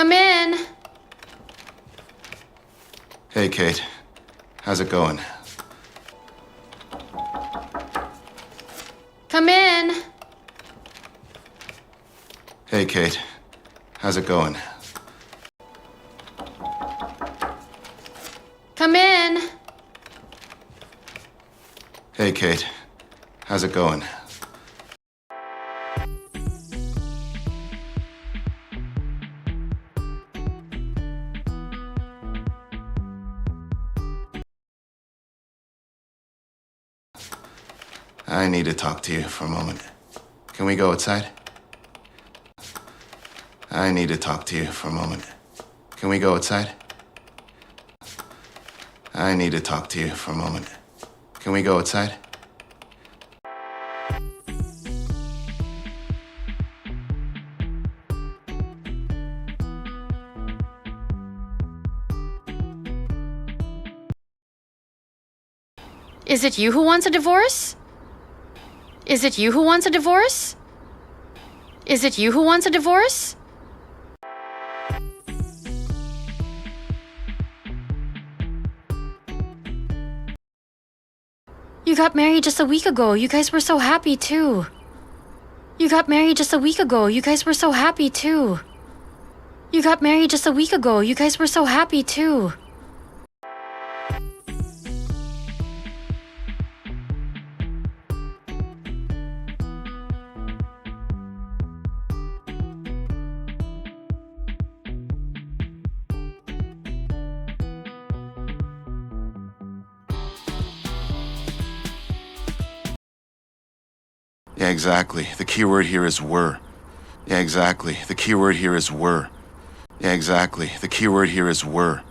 Come in. Hey, Kate. How's it going? Come in. Hey, Kate. How's it going? Come in. Hey, Kate. How's it going? I need to talk to you for a moment. Can we go outside? I need to talk to you for a moment. Can we go outside? I need to talk to you for a moment. Can we go outside? Is it you who wants a divorce? Is it you who wants a divorce? Is it you who wants a divorce? You got married just a week ago. You guys were so happy too. You got married just a week ago. You guys were so happy too. You got married just a week ago. You guys were so happy too. Yeah, exactly. The key word here is were. Yeah, exactly. The key word here is were. Yeah, exactly. The key word here is were.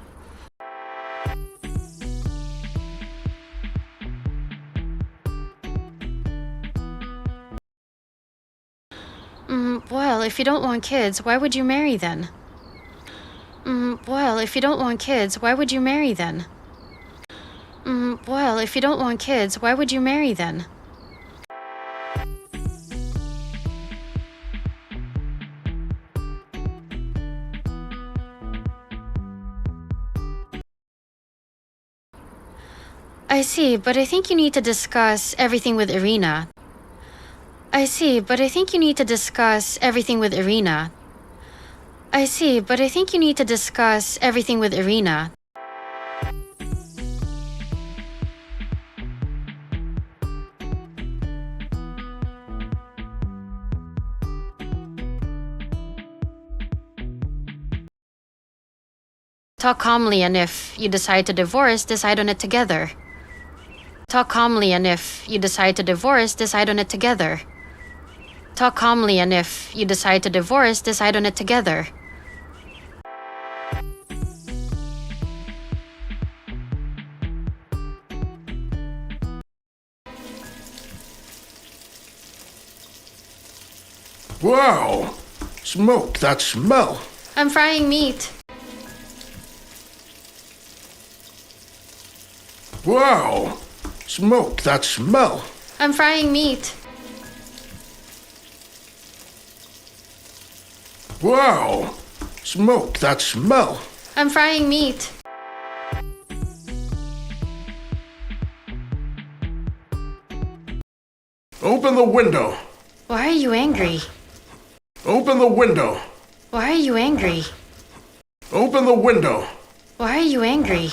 Well, if you don't want kids, why would you marry then? Well, if you don't want kids, why would you marry then? Well, if you don't want kids, why would you marry then? I see, but I think you need to discuss everything with Irina. I see, but I think you need to discuss everything with Irina. I see, but I think you need to discuss everything with Irina. Talk calmly, and if you decide to divorce, decide on it together. Talk calmly, and if you decide to divorce, decide on it together. Talk calmly, and if you decide to divorce, decide on it together. Wow! Smoke that smell! I'm frying meat. Wow! Smoke that smell! I'm frying meat. Wow! Smoke that smell! I'm frying meat. Open the window! Why are you angry? Open the window! Why are you angry? Open the window! Why are you angry?